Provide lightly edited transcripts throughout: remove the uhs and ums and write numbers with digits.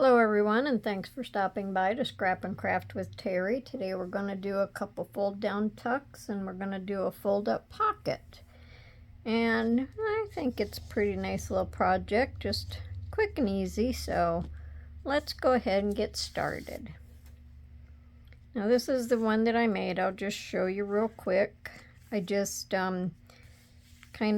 Hello everyone, and thanks for stopping by to Scrap and Craft with Terry. Today we're going to do a couple fold down tucks and we're going to do a fold up pocket. And I think it's a pretty nice little project, just quick and easy, so let's go ahead and get started. Now this is the one that I made. I'll just show you real quick. I just kind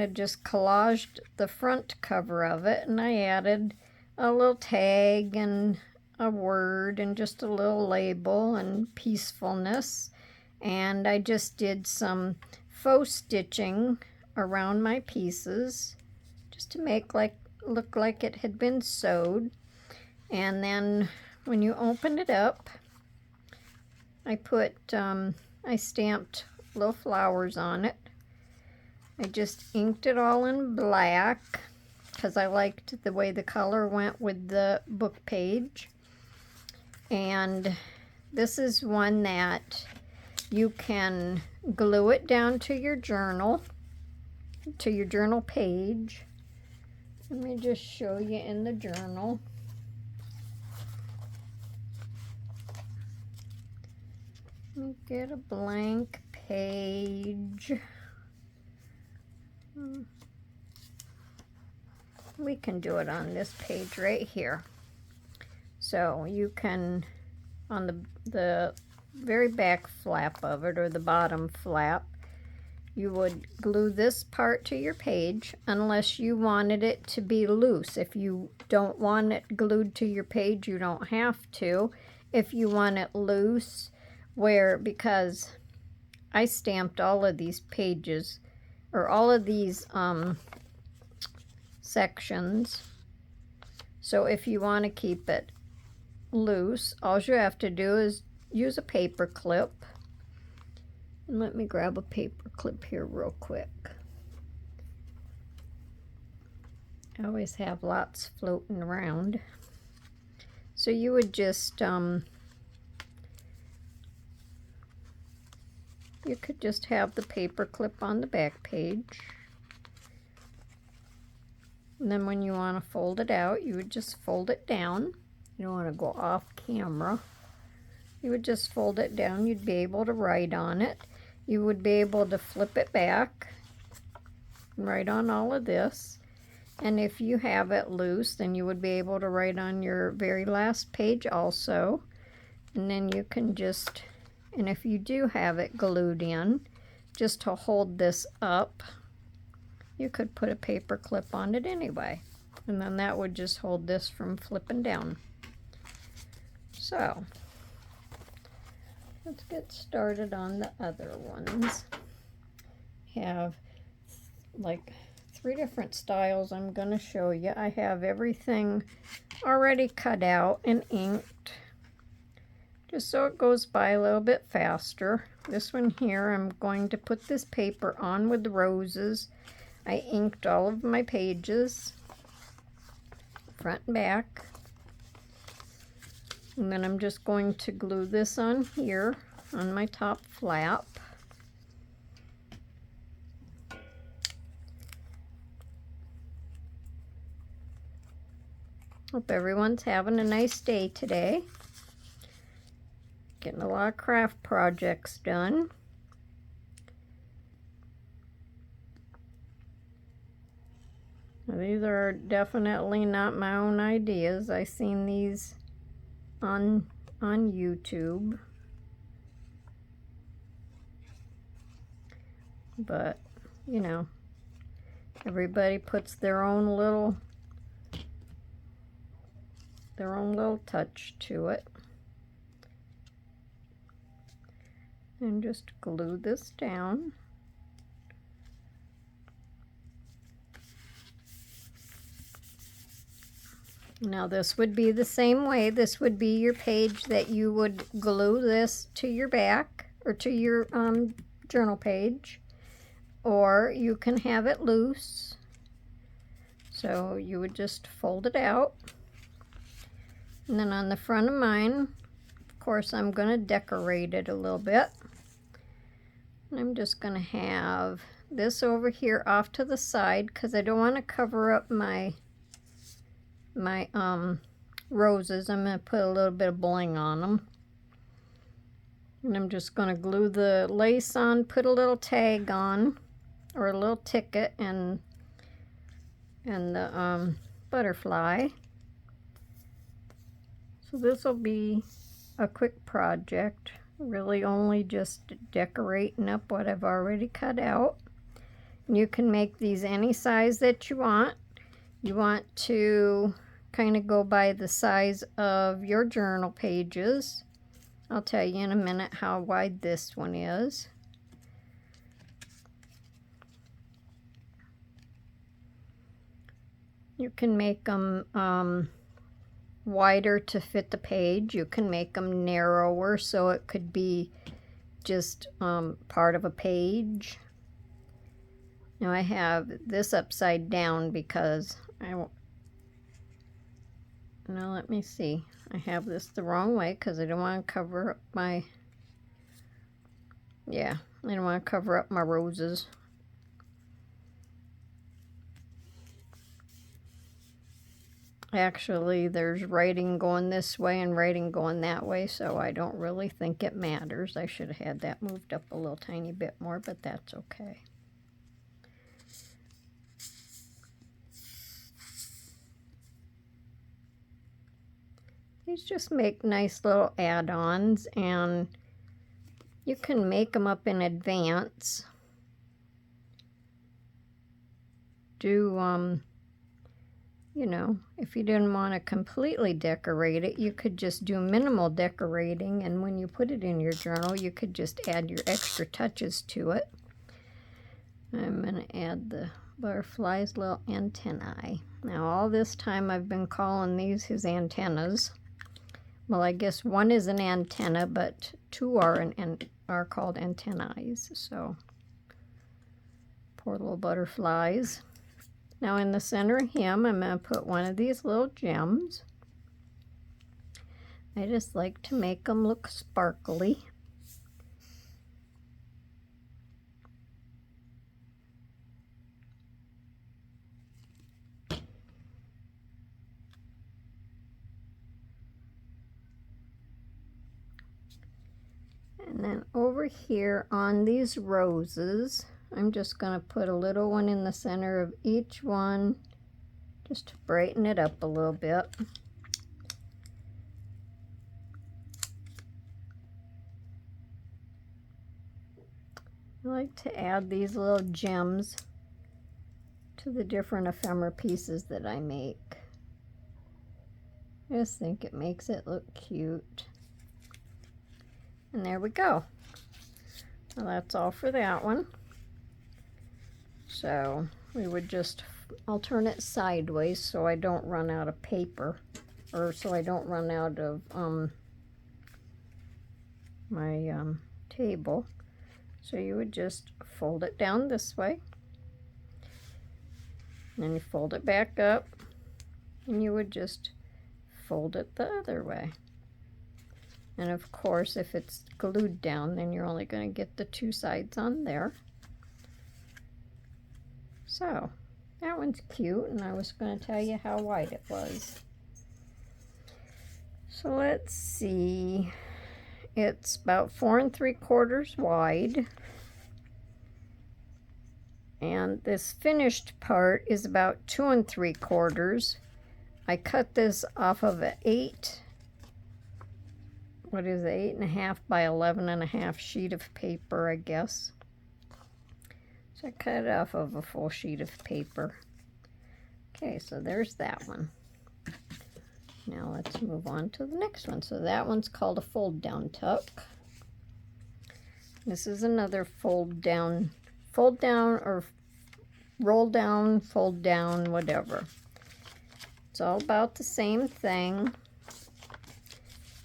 of just collaged the front cover of it, and I added a little tag and a word and just a little label and peacefulness, and I just did some faux stitching around my pieces just to make look like it had been sewed. And then when you open it up, I put I stamped little flowers on it. I just inked it all in black because I liked the way the color went with the book page. And this is one that you can glue it down to your journal page. Let me just show you in the journal. Let me get a blank page. We can do it on this page right here. So you can, on the very back flap of it, or the bottom flap, you would glue this part to your page unless you wanted it to be loose. If you don't want it glued to your page, you don't have to. If you want it loose, because I stamped all of these pages, or all of these sections. So if you want to keep it loose, all you have to do is use a paper clip. And let me grab a paper clip here real quick. I always have lots floating around. So you would just you could just have the paper clip on the back page. And then when you want to fold it out, you would just fold it down. You don't want to go off camera. You would just fold it down. You'd be able to write on it. You would be able to flip it back and write on all of this. And if you have it loose, then you would be able to write on your very last page also. And then you can just, and if you do have it glued in, just to hold this up, you could put a paper clip on it anyway, and then that would just hold this from flipping down. So let's get started on the other ones. Have like 3 different styles I'm going to show you. I have everything already cut out and inked, just so it goes by a little bit faster. This one here, I'm going to put this paper on with the roses. I inked all of my pages, front and back. And then I'm just going to glue this on here on my top flap. Hope everyone's having a nice day today. Getting a lot of craft projects done. These are definitely not my own ideas. I seen these on YouTube. But, you know, everybody puts their own little touch to it. And just glue this down. Now this would be the same way. This would be your page that you would glue this to your back, or to your journal page, or you can have it loose. So you would just fold it out. And then on the front of mine, of course, I'm going to decorate it a little bit. And I'm just going to have this over here off to the side because I don't want to cover up my roses. I'm going to put a little bit of bling on them. And I'm just going to glue the lace on, put a little tag on, or a little ticket, and the butterfly. So this will be a quick project, really only just decorating up what I've already cut out. And you can make these any size that you want. You want to kind of go by the size of your journal pages. I'll tell you in a minute how wide this one is. You can make them wider to fit the page. You can make them narrower so it could be just part of a page. Now I have this upside down because now let me see. I have this the wrong way because I don't want to cover up my, I don't want to cover up my roses. Actually, there's writing going this way and writing going that way, so I don't really think it matters. I should have had that moved up a little tiny bit more, but that's okay. These just make nice little add-ons, and you can make them up in advance. You know, if you didn't want to completely decorate it, you could just do minimal decorating, and when you put it in your journal, you could just add your extra touches to it. I'm going to add the butterfly's little antennae. Now, all this time I've been calling these his antennas. Well, I guess one is an antenna, but two are called antennae. So, poor little butterflies. Now in the center of him, I'm going to put one of these little gems. I just like to make them look sparkly. And then over here on these roses, I'm just going to put a little one in the center of each one, just to brighten it up a little bit. I like to add these little gems to the different ephemera pieces that I make. I just think it makes it look cute. And there we go. Well, that's all for that one. So we would just alternate sideways so I don't run out of paper, or so I don't run out of my table. So you would just fold it down this way, and then you fold it back up, and you would just fold it the other way. And of course, if it's glued down, then you're only going to get the two sides on there. So, that one's cute, and I was going to tell you how wide it was. So let's see. It's about 4 3/4 wide. And this finished part is about 2 3/4. I cut this off of an 8.5 by 11.5 sheet of paper, I guess. So I cut it off of a full sheet of paper. Okay, so there's that one. Now let's move on to the next one. So that one's called a fold down tuck. This is another fold down or roll down, fold down, whatever. It's all about the same thing.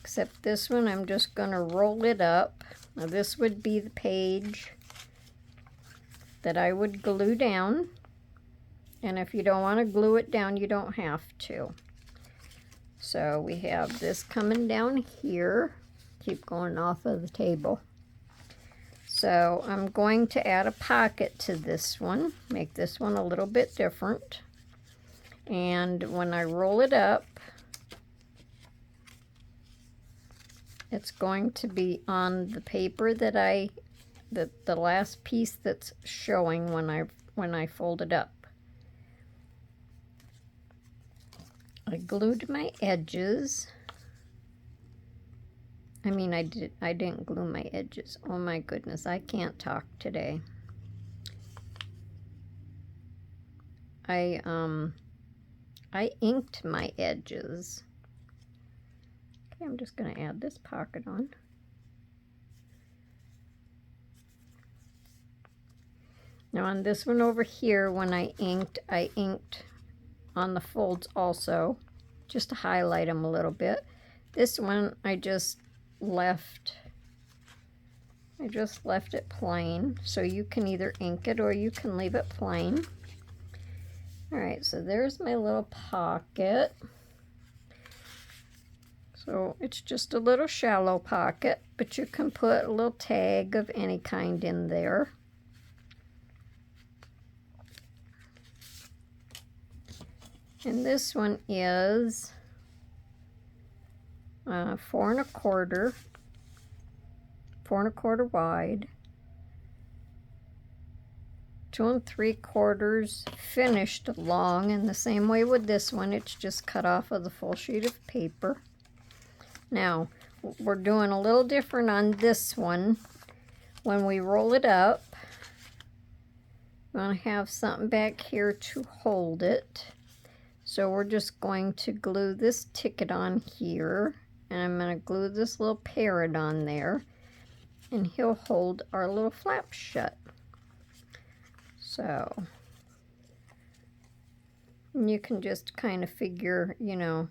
Except this one, I'm just going to roll it up. Now this would be the page that I would glue down. And if you don't want to glue it down, you don't have to. So we have this coming down here. Keep going off of the table. So I'm going to add a pocket to this one. Make this one a little bit different. And when I roll it up, It's going to be on the paper that the last piece that's showing when I fold it up. I glued my edges. I mean, I didn't glue my edges. Oh my goodness, I can't talk today. I inked my edges. Okay, I'm just going to add this pocket on. Now on this one over here, when I inked on the folds also, just to highlight them a little bit. This one I just left it plain, so you can either ink it or you can leave it plain. All right, so there's my little pocket. So it's just a little shallow pocket, but you can put a little tag of any kind in there. And this one is 4 1/4 wide, 2 3/4 finished long, and the same way with this one, it's just cut off of the full sheet of paper. Now, we're doing a little different on this one. When we roll it up, we want to have something back here to hold it. So we're just going to glue this ticket on here, and I'm going to glue this little parrot on there, and he'll hold our little flap shut. So you can just kind of figure, you know,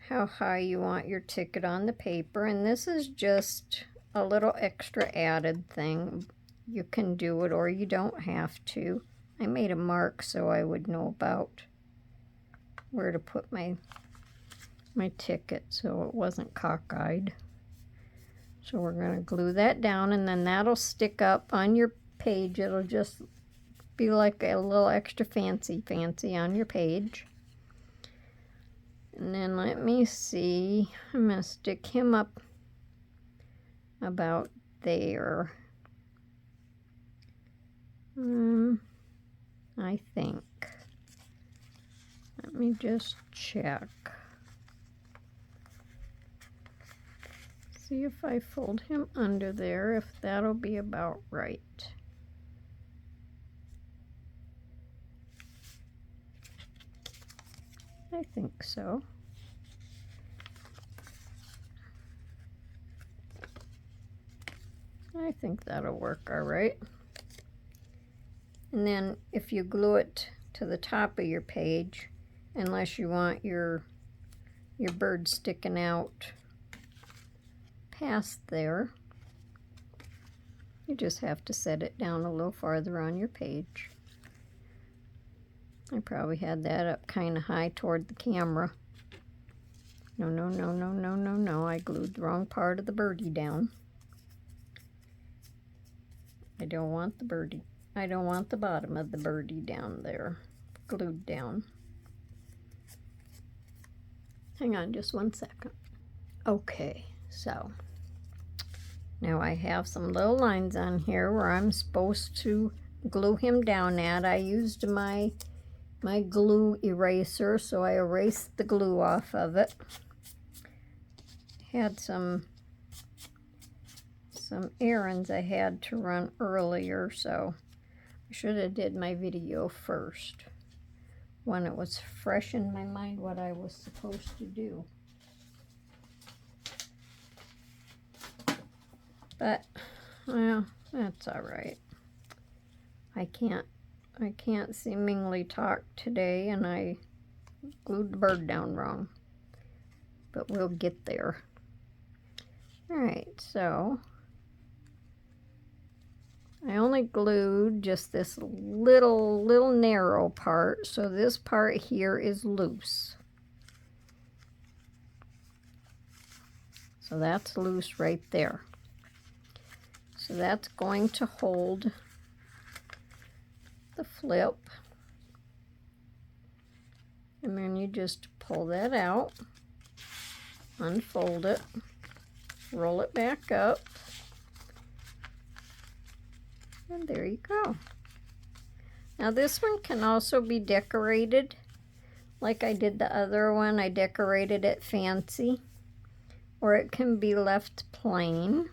how high you want your ticket on the paper, and this is just a little extra added thing. You can do it or you don't have to. I made a mark so I would know about where to put my ticket so it wasn't cockeyed. So we're going to glue that down, and then that'll stick up on your page. It'll just be like a little extra fancy on your page. And then let me see, I'm going to stick him up about there. I think. Let me just check. See if I fold him under there, if that'll be about right. I think so. I think that'll work all right. And then if you glue it to the top of your page, unless you want your bird sticking out past there, you just have to set it down a little farther on your page. I probably had that up kind of high toward the camera. No, I glued the wrong part of the birdie down. I don't want the birdie. I don't want the bottom of the birdie down there, glued down. Hang on just one second. Okay, so now I have some little lines on here where I'm supposed to glue him down at. I used my glue eraser, so I erased the glue off of it. Had some errands I had to run earlier, so I should have did my video first when it was fresh in my mind what I was supposed to do. But, well, that's all right. I can't seemingly talk today, and I glued the bird down wrong. But we'll get there. All right, so I only glued just this little narrow part, so this part here is loose. So that's loose right there. So that's going to hold the flip. And then you just pull that out. unfold it, roll it back up, and there you go. Now this one can also be decorated like I did the other one. I decorated it fancy, or it can be left plain.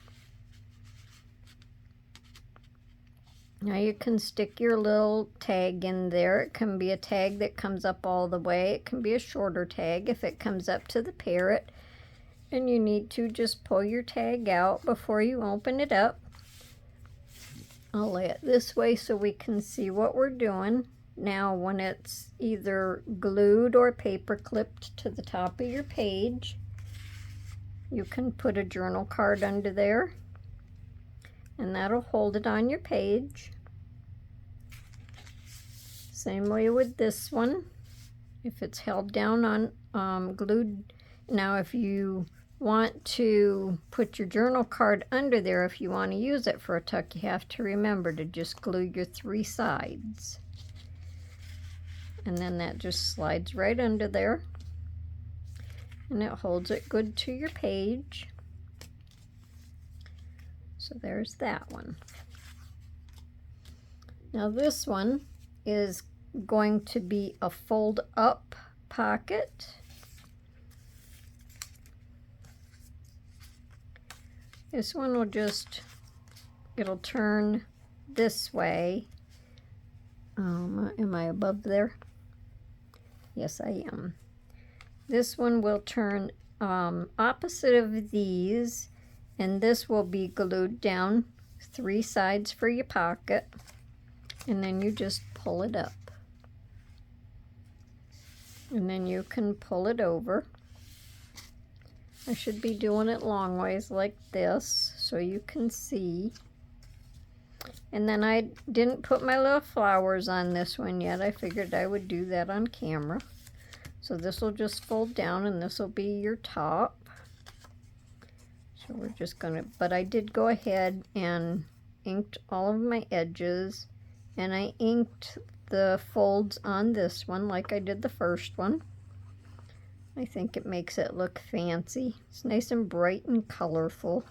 Now you can stick your little tag in there. It can be a tag that comes up all the way. It can be a shorter tag if it comes up to the parrot. And you need to just pull your tag out before you open it up. I'll lay it this way so we can see what we're doing. Now when it's either glued or paper clipped to the top of your page, you can put a journal card under there, and that'll hold it on your page. Same way with this one. If it's held down on glued. Now if you want to put your journal card under there, if you want to use it for a tuck, you have to remember to just glue your 3 sides. And then that just slides right under there. And it holds it good to your page. So there's that one. Now this one is going to be a fold up pocket. This one will just, it'll turn this way. Am I above there? Yes, I am. This one will turn opposite of these, and this will be glued down 3 sides for your pocket, and then you just pull it up. And then you can pull it over. I should be doing it long ways like this so you can see. And then I didn't put my little flowers on this one yet. I figured I would do that on camera. So this will just fold down, and this will be your top. So we're just gonna, but I did go ahead and inked all of my edges, and I inked the folds on this one like I did the first one. I think it makes it look fancy. It's nice and bright and colorful.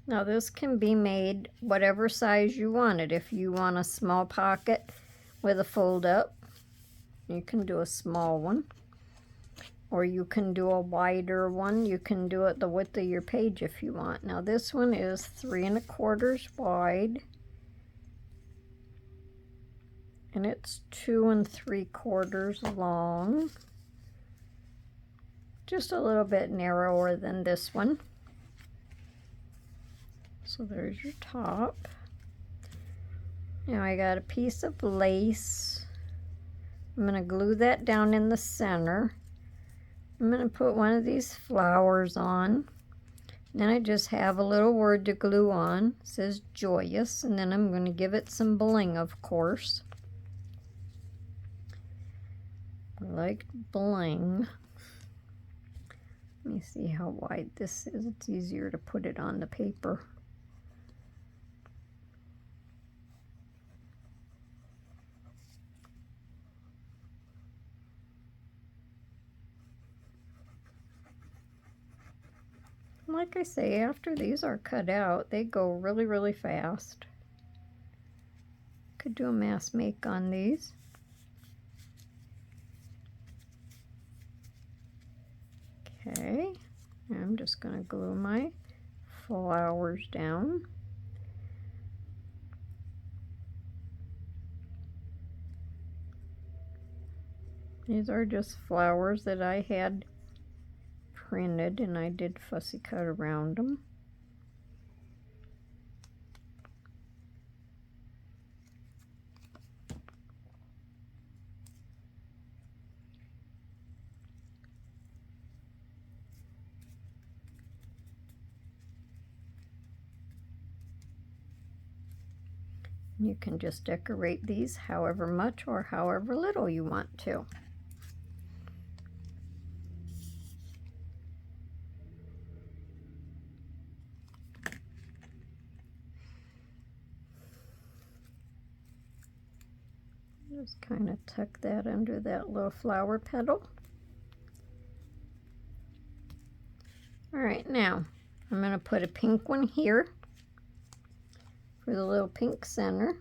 Now this can be made whatever size you want it. If you want a small pocket with a fold up, you can do a small one. Or you can do a wider one. You can do it the width of your page if you want. Now this one is 3 1/4 wide. And it's 2 3/4 long. Just a little bit narrower than this one. So there's your top. Now I got a piece of lace. I'm going to glue that down in the center. I'm going to put one of these flowers on. Then I just have a little word to glue on. It says joyous. And then I'm going to give it some bling, of course. I like bling. Let me see how wide this is. It's easier to put it on the paper. Like I say, after these are cut out, they go really, really fast. Could do a mass make on these. Okay, I'm just going to glue my flowers down. These are just flowers that I had printed, and I did fussy cut around them. You can just decorate these however much or however little you want to. Just kind of tuck that under that little flower petal. All right, now I'm going to put a pink one here for the little pink center.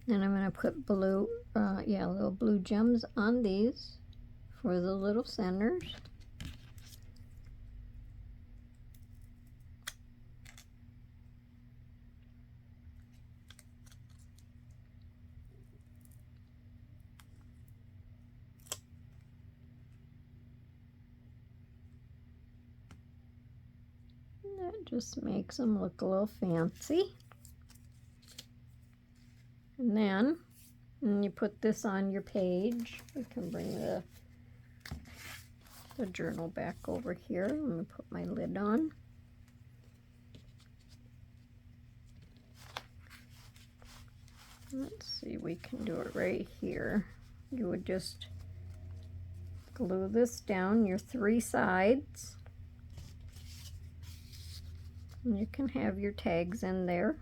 Then I'm going to put blue, little blue gems on these for the little centers. That just makes them look a little fancy. And then when you put this on your page, we can bring the journal back over here. I'm going to put my lid on. Let's see, we can do it right here. You would just glue this down your 3 sides. And you can have your tags in there.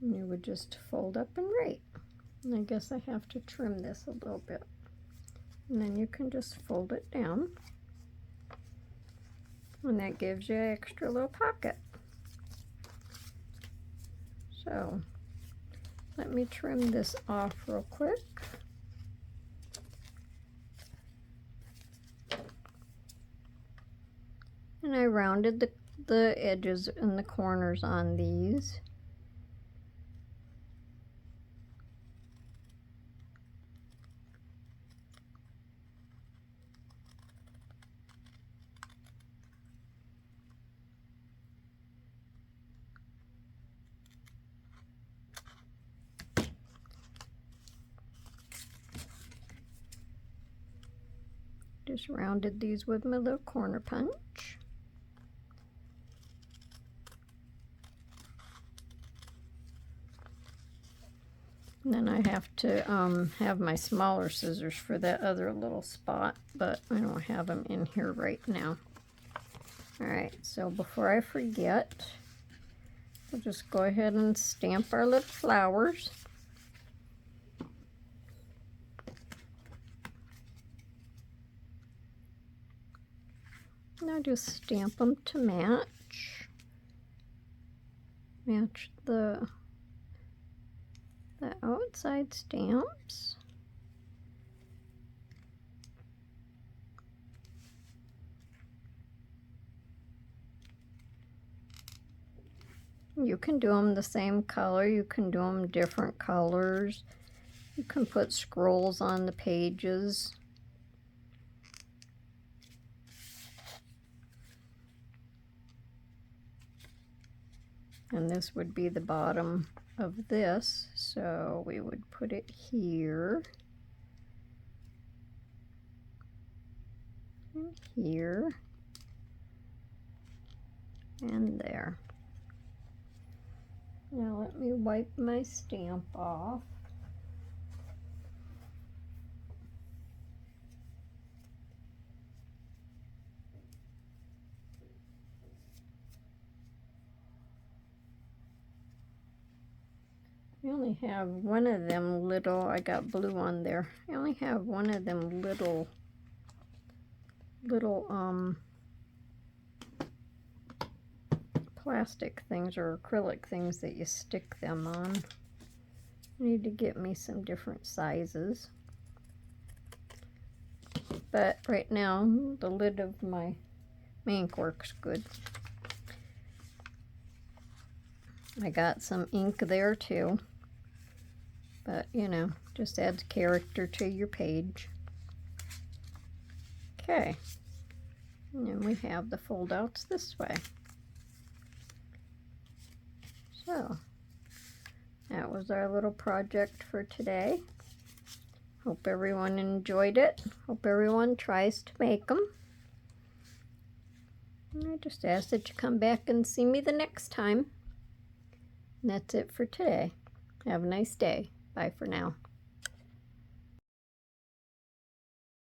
And you would just fold up and write. And I guess I have to trim this a little bit. And then you can just fold it down. And that gives you an extra little pocket. So let me trim this off real quick. And I rounded the edges and the corners on these. Just rounded these with my little corner punch. And then I have to have my smaller scissors for that other little spot, but I don't have them in here right now. Alright, so before I forget, we'll just go ahead and stamp our little flowers. Now just stamp them to match the outside stamps. You can do them the same color, you can do them different colors. You can put scrolls on the pages. And this would be the bottom of this, so we would put it here and here and there. Now let me wipe my stamp off. I only have one of them little, I got blue on there. I only have one of them little plastic things or acrylic things that you stick them on. I need to get me some different sizes. But right now, the lid of my ink works good. I got some ink there too. But, you know, just adds character to your page. Okay. And then we have the fold outs this way. So, that was our little project for today. Hope everyone enjoyed it. Hope everyone tries to make them. I just ask that you come back and see me the next time. And that's it for today. Have a nice day. Bye for now.